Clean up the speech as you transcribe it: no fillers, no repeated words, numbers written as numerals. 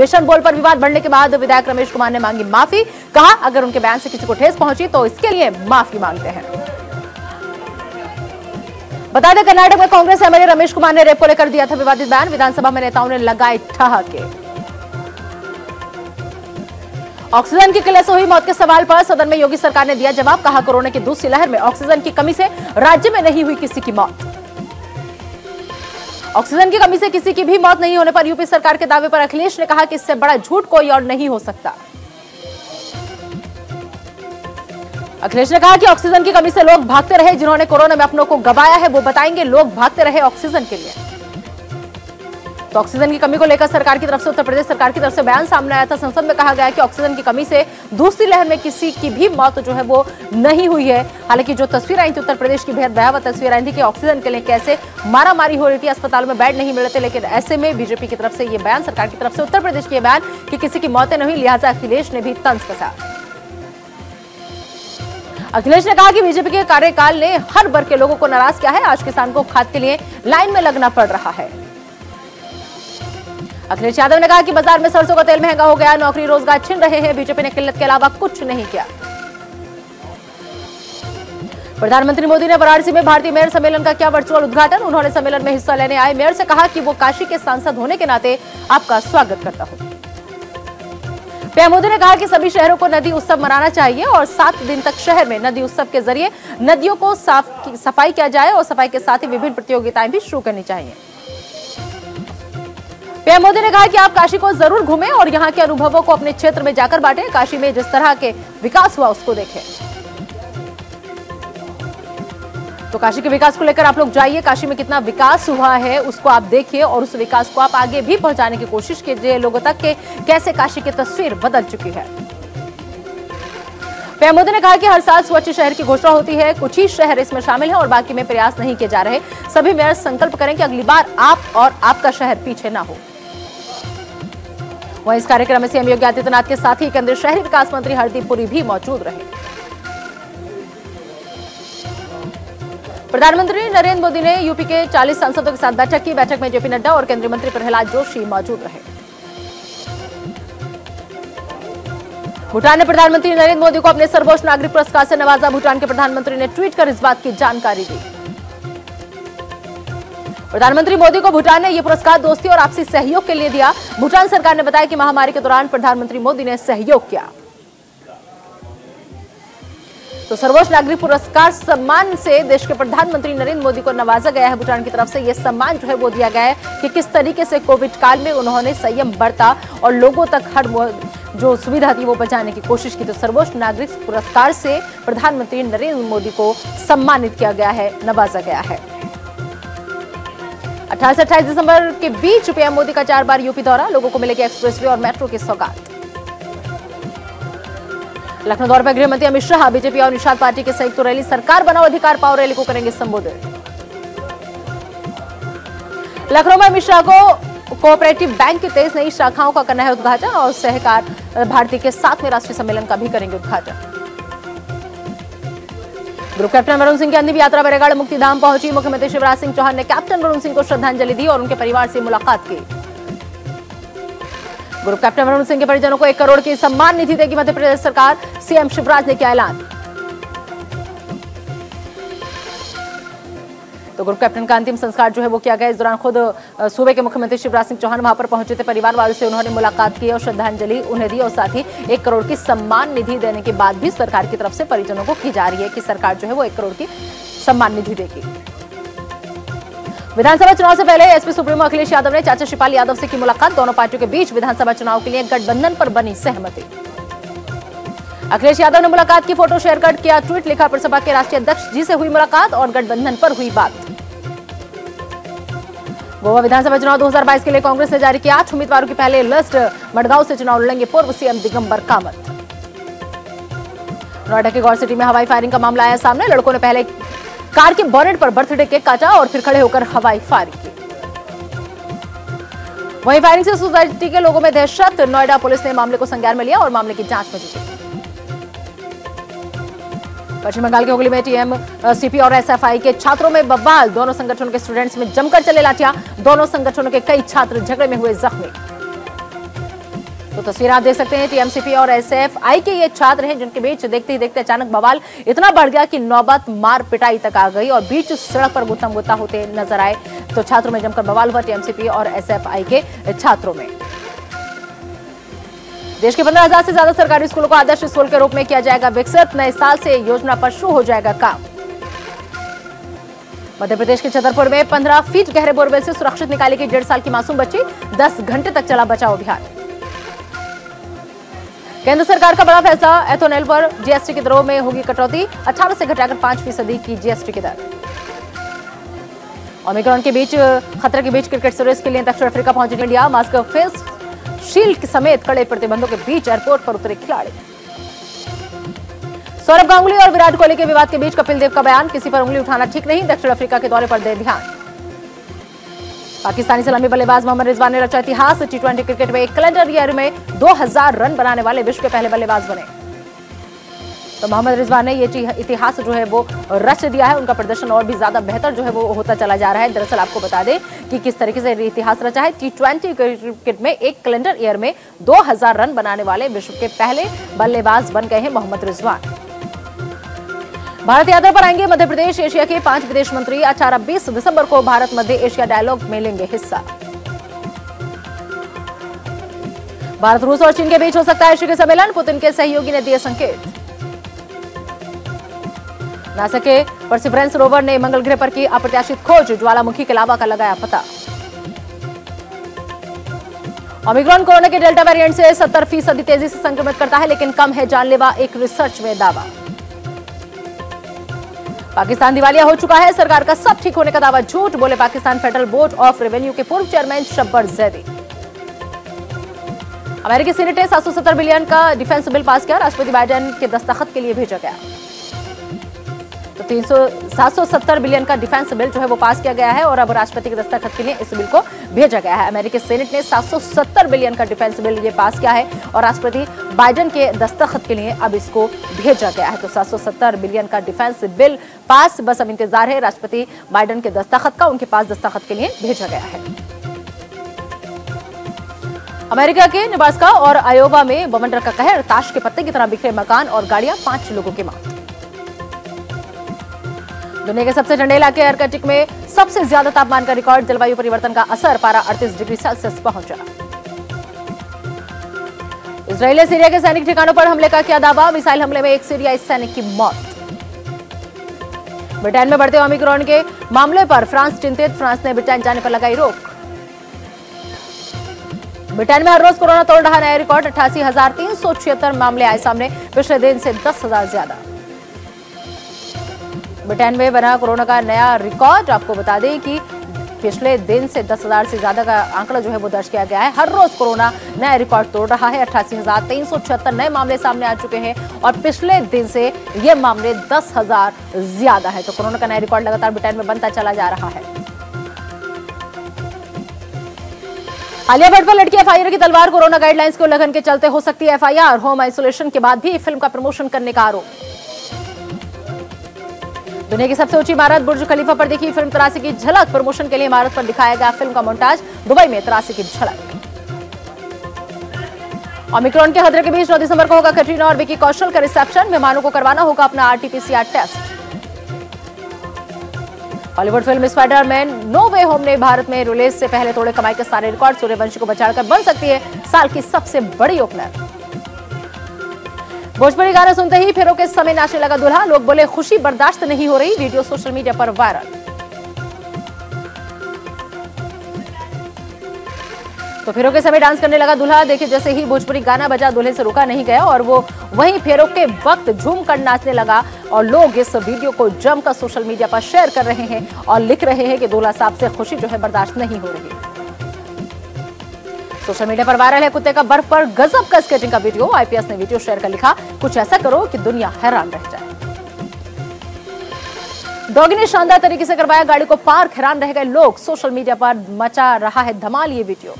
भीषण बोल पर विवाद बढ़ने के बाद विधायक रमेश कुमार ने मांगी माफी। कहा अगर उनके बयान से किसी को ठेस पहुंची तो इसके लिए माफी मांगते हैं। बता दें कर्नाटक में कांग्रेस एमएलए रमेश कुमार ने रेप को लेकर दिया था विवादित बयान। विधानसभा में नेताओं ने लगाए ठहाके। ऑक्सीजन की किल्लत से हुई मौत के सवाल पर सदन में योगी सरकार ने दिया जवाब। कहा कोरोना की दूसरी लहर में ऑक्सीजन की कमी से राज्य में नहीं हुई किसी की मौत। ऑक्सीजन की कमी से किसी की भी मौत नहीं होने पर यूपी सरकार के दावे पर अखिलेश ने कहा कि इससे बड़ा झूठ कोई और नहीं हो सकता। अखिलेश ने कहा कि ऑक्सीजन की कमी से लोग भागते रहे, जिन्होंने कोरोना में अपनों को गंवाया है वो बताएंगे लोग भागते रहे ऑक्सीजन के लिए। तो ऑक्सीजन की कमी को लेकर सरकार की तरफ से, उत्तर प्रदेश सरकार की तरफ से बयान सामने आया था। संसद में कहा गया कि ऑक्सीजन की कमी से दूसरी लहर में किसी की भी मौत जो है वो नहीं हुई है। हालांकि जो तस्वीर आई थी उत्तर प्रदेश की बेहद भयावह तस्वीर आई थी कि ऑक्सीजन के लिए कैसे मारामारी हो रही थी, अस्पताल में बेड नहीं मिल रहे थे। लेकिन ऐसे में बीजेपी की तरफ से ये बयान, सरकार की तरफ से उत्तर प्रदेश के बयान कि किसी की मौतें नहीं हुई, लिहाजा अखिलेश ने भी तंज कसा। अखिलेश ने कहा कि बीजेपी के कार्यकाल ने हर वर्ग के लोगों को नाराज किया है। आज किसान को खाद के लिए लाइन में लगना पड़ रहा है। अखिलेश यादव ने कहा कि बाजार में सरसों का तेल महंगा हो गया, नौकरी रोजगार छिन रहे हैं। बीजेपी ने किल्लत के अलावा कुछ नहीं किया। प्रधानमंत्री मोदी ने वाराणसी में भारतीय मेयर सम्मेलन का किया वर्चुअल उद्घाटन। उन्होंने सम्मेलन में हिस्सा लेने आए मेयर से कहा कि वो काशी के सांसद होने के नाते आपका स्वागत करता हूं। पीएम मोदी ने कहा कि सभी शहरों को नदी उत्सव मनाना चाहिए और 7 दिन तक शहर में नदी उत्सव के जरिए नदियों को सफाई किया जाए और सफाई के साथ ही विभिन्न प्रतियोगिताएं भी शुरू करनी चाहिए। पीएम मोदी ने कहा कि आप काशी को जरूर घूमें और यहां के अनुभवों को अपने क्षेत्र में जाकर बांटें। काशी में जिस तरह के विकास हुआ उसको देखें। तो काशी के विकास को लेकर आप लोग जाइए, काशी में कितना विकास हुआ है उसको आप देखिए और उस विकास को आप आगे भी पहुंचाने की कोशिश कीजिए लोगों तक के कैसे काशी की तस्वीर बदल चुकी है। पीएम मोदी ने कहा कि हर साल स्वच्छ शहर की घोषणा होती है, कुछ ही शहर इसमें शामिल हैं और बाकी में प्रयास नहीं किए जा रहे। सभी मेयर संकल्प करें कि अगली बार आप और आपका शहर पीछे ना हो। वहीं इस कार्यक्रम में सीएम योगी आदित्यनाथ के साथ ही केंद्रीय शहरी विकास मंत्री हरदीप पुरी भी मौजूद रहे। प्रधानमंत्री नरेंद्र मोदी ने यूपी के 40 सांसदों के साथ बैठक की। बैठक में जेपी नड्डा और केंद्रीय मंत्री प्रहलाद जोशी मौजूद रहे। भूटान ने प्रधानमंत्री नरेंद्र मोदी को अपने सर्वोच्च नागरिक पुरस्कार से नवाजा। भूटान के प्रधानमंत्री ने ट्वीट कर इस बात की जानकारी दी। प्रधानमंत्री मोदी को भूटान ने यह पुरस्कार दोस्ती और आपसी सहयोग के लिए दिया। भूटान सरकार ने बताया कि महामारी के दौरान प्रधानमंत्री मोदी ने सहयोग किया। तो सर्वोच्च नागरिक पुरस्कार सम्मान से देश के प्रधानमंत्री नरेंद्र मोदी को नवाजा गया है। भूटान की तरफ से यह सम्मान जो है वो दिया गया है कि किस तरीके से कोविड काल में उन्होंने संयम बरता और लोगों तक हर जो सुविधा थी वो पहुंचाने की कोशिश की। तो सर्वोच्च नागरिक पुरस्कार से प्रधानमंत्री नरेंद्र मोदी को सम्मानित किया गया है, नवाजा गया है। 18 से 28 दिसंबर के बीच पीएम मोदी का 4 बार यूपी दौरा। लोगों को मिलेगी एक्सप्रेसवे और मेट्रो की सौगात। लखनऊ दौरे पर गृह मंत्री अमित शाह बीजेपी और निषाद पार्टी की संयुक्त रैली सरकार बनाओ अधिकार पाओ रैली को करेंगे संबोधित। लखनऊ में अमित शाह को कोऑपरेटिव बैंक की 23 नई शाखाओं का करना है उद्घाटन और सहकार भारती के 7वें राष्ट्रीय सम्मेलन का भी करेंगे उद्घाटन। ग्रुप कैप्टन वरुण सिंह की अंतिम यात्रा बरेगढ़ मुक्तिधाम पहुंची। मुख्यमंत्री शिवराज सिंह चौहान ने कैप्टन वरुण सिंह को श्रद्धांजलि दी और उनके परिवार से मुलाकात की। ग्रुप कैप्टन वरुण सिंह के परिजनों को 1 करोड़ की सम्मान निधि देगी मध्य प्रदेश सरकार। सीएम शिवराज ने किया ऐलान। तो ग्रुप कैप्टन का अंतिम संस्कार जो है वो किया गया। इस दौरान खुद सूबे के मुख्यमंत्री शिवराज सिंह चौहान वहां पर पहुंचे थे। परिवार वालों से उन्होंने मुलाकात की और श्रद्धांजलि उन्हें दी और साथ ही 1 करोड़ की सम्मान निधि देने के बाद भी सरकार की तरफ से परिजनों को की जा रही है कि सरकार जो है वो 1 करोड़ की सम्मान निधि देगी। विधानसभा चुनाव से पहले एसपी सुप्रीमो अखिलेश यादव ने चाचा शिवपाल यादव से की मुलाकात। दोनों पार्टियों के बीच विधानसभा चुनाव के लिए गठबंधन पर बनी सहमति। अखिलेश यादव ने मुलाकात की फोटो शेयर कर किया ट्वीट। लिखा प्रसपा के राष्ट्रीय अध्यक्ष जी से हुई मुलाकात और गठबंधन पर हुई बात। गोवा विधानसभा चुनाव 2022 के लिए कांग्रेस ने जारी किया 8 उम्मीदवारों की पहले लिस्ट। मडगांव से चुनाव लड़ेंगे पूर्व सीएम दिगंबर कामत। नोएडा के गौर सिटी में हवाई फायरिंग का मामला आया सामने। लड़कों ने पहले कार के बोनेट पर बर्थडे केक काटा और फिर खड़े होकर हवाई फायरिंग की। वहीं फायरिंग से सोसाइटी के लोगों में दहशत। नोएडा पुलिस ने मामले को संज्ञान में लिया और मामले की जांच में जुटी। पश्चिम बंगाल के हुगली में टीएमसीपी और एसएफआई के छात्रों में बवाल। दोनों संगठनों के स्टूडेंट्स में जमकर चले लाठियां। दोनों संगठनों के कई छात्र झगड़े में हुए जख्मी। तो तस्वीर आप देख सकते हैं। टीएमसीपी और एसएफआई के ये छात्र हैं जिनके बीच देखते ही देखते अचानक बवाल इतना बढ़ गया कि नौबत मार पिटाई तक आ गई और बीच सड़क पर गुत्थम गुत्था होते नजर आए। तो छात्रों में जमकर बवाल हुआ टीएमसीपी और एसएफआई के छात्रों में। देश के 15,000 से ज्यादा सरकारी स्कूलों को आदर्श स्कूल के रूप में किया जाएगा विकसित। नए साल से योजना पर शुरू हो जाएगा काम। मध्य प्रदेश के छतरपुर में 15 फीट गहरे बोरवेल से सुरक्षित निकाली गई 1.5 साल की मासूम बच्ची। 10 घंटे तक चला बचाव अभियान। केंद्र सरकार का बड़ा फैसला, एथेनॉल पर जीएसटी की दरों में होगी कटौती। 18 से घटाकर 5% की जीएसटी की दर। ओमिक्रॉन के बीच खतरे के बीच क्रिकेट सीरीज के लिए दक्षिण अफ्रीका पहुंची इंडिया। मास्क, फेस शील्ड समेत कड़े प्रतिबंधों के बीच एयरपोर्ट पर उतरे खिलाड़ी। सौरभ गांगुली और विराट कोहली के विवाद के बीच कपिल देव का बयान, किसी पर उंगली उठाना ठीक नहीं, दक्षिण अफ्रीका के दौरे पर दे ध्यान। पाकिस्तानी सलामी बल्लेबाज मोहम्मद रिजवान ने रचा इतिहास। टी20 क्रिकेट में एक कैलेंडर ईयर में 2000 रन बनाने वाले विश्व के पहले बल्लेबाज बने। तो मोहम्मद रिजवान ने ये इतिहास जो है वो रच दिया है। उनका प्रदर्शन और भी ज्यादा बेहतर जो है वो होता चला जा रहा है। दरअसल आपको बता दें कि किस तरीके से इतिहास रचा है। टी20 क्रिकेट में एक कैलेंडर ईयर में 2000 रन बनाने वाले विश्व के पहले बल्लेबाज बन गए हैं मोहम्मद रिजवान। भारत यात्रा पर आएंगे मध्य प्रदेश। एशिया के 5 विदेश मंत्री 18-20 दिसंबर को भारत मध्य एशिया डायलॉग में लेंगे हिस्सा। भारत, रूस और चीन के बीच हो सकता है शिखर सम्मेलन, पुतिन के सहयोगी ने दिए संकेत। नासा के परसिवरेंस रोवर ने मंगल ग्रह पर की अप्रत्याशित खोज, ज्वालामुखी के लावा का लगाया पता। ओमिक्रॉन कोरोना के डेल्टा वेरिएंट से 70% तेजी से संक्रमित करता है, लेकिन कम है जानलेवा, एक रिसर्च में दावा। पाकिस्तान दिवालिया हो चुका है, सरकार का सब ठीक होने का दावा झूठ, बोले Pakistan federal board of revenue के पूर्व चेयरमैन शब्बर जैदी। अमेरिकी सीनेट ने 770 बिलियन का डिफेंस बिल पास किया, राष्ट्रपति बाइडेन के दस्तखत के लिए भेजा गया। तो 770 बिलियन का डिफेंस बिल जो है वो पास किया गया है और अब राष्ट्रपति के दस्तखत के लिए इस बिल को भेजा गया है। अमेरिकी सीनेट ने 770 बिलियन का डिफेंस बिल ये पास किया है और राष्ट्रपति बाइडेन के दस्तखत के लिए अब इसको भेजा गया है। तो 770 बिलियन का डिफेंस बिल पास, बस अब इंतजार है राष्ट्रपति बाइडेन के दस्तखत का। उनके पास दस्तखत के लिए भेजा गया है। अमेरिका के नेब्रास्का और आयोवा में बवंडर का कहर, ताश के पत्ते की तरह बिखरे मकान और गाड़ियां, 5 लोगों की मौत। दुनिया के सबसे ठंडे इलाके आर्कटिक में सबसे ज्यादा तापमान का रिकॉर्ड, जलवायु परिवर्तन का असर, पारा 38 डिग्री सेल्सियस पहुंचा। इजरायल ने सीरिया के सैनिक ठिकानों पर हमले का किया दावा, मिसाइल हमले में एक सीरियाई सैनिक की मौत। ब्रिटेन में बढ़ते ओमिक्रॉन के मामले पर फ्रांस चिंतित, फ्रांस ने ब्रिटेन जाने पर लगाई रोक। ब्रिटेन में हर रोज कोरोना तोड़ रहा नया रिकॉर्ड, 88,376 मामले आए सामने, पिछले दिन से 10,000 ज्यादा। ब्रिटेन में बना कोरोना का नया रिकॉर्ड। आपको बता दें कि पिछले दिन से 10,000 से ज्यादा का आंकड़ा जो है वो दर्ज किया गया है। हर रोज कोरोना नया रिकॉर्ड तोड़ रहा है। 88,376 नए मामले सामने आ चुके हैं और पिछले दिन से ये मामले 10,000 ज्यादा है। तो कोरोना का नया रिकॉर्ड लगातार ब्रिटेन में बनता चला जा रहा है। आलिया भट्ट पर लटकी एफआईआर की तलवार, कोरोना गाइडलाइंस के उल्लंघन के चलते हो सकती है एफआईआर। होम आइसोलेशन के बाद भी फिल्म का प्रमोशन करने का आरोप। दुनिया की सबसे ऊंची इमारत बुर्ज खलीफा पर देखी फिल्म तरासी की झलक, प्रमोशन के लिए इमारत पर दिखाया गया फिल्म का मोन्टाज। दुबई में तरासी की झलक। ओमिक्रॉन के खतरे के बीच 9 दिसंबर को होगा कैटरीना और विकी कौशल का रिसेप्शन, मेहमानों को करवाना होगा अपना RTPCR test. Hollywood film Spiderman no way home ने भारत में रिलीज से पहले तोड़े कमाई के सारे रिकॉर्ड, सूर्यवंशी को बचाकर बन सकती है साल की सबसे बड़ी ओपनर। भोजपुरी गाना सुनते ही फेरों के समय नाचने लगा दूल्हा, लोग बोले खुशी बर्दाश्त नहीं हो रही, वीडियो सोशल मीडिया पर वायरल। तो फेरों के समय डांस करने लगा दूल्हा, देखिए जैसे ही भोजपुरी गाना बजा दूल्हे से रुका नहीं गया और वो वहीं फेरों के वक्त झूम कर नाचने लगा और लोग इस वीडियो को जमकर सोशल मीडिया पर शेयर कर रहे हैं और लिख रहे हैं कि दूल्हा साहब से खुशी जो है बर्दाश्त नहीं हो रही। सोशल मीडिया पर वायरल है कुत्ते का बर्फ पर गजब का स्केटिंग का वीडियो। आईपीएस ने वीडियो शेयर कर लिखा, कुछ ऐसा करो कि दुनिया हैरान रह जाए। डॉगी ने शानदार तरीके से करवाया गाड़ी को पार्क, हैरान रह गए लोग। सोशल मीडिया पर मचा रहा है धमाल ये वीडियो।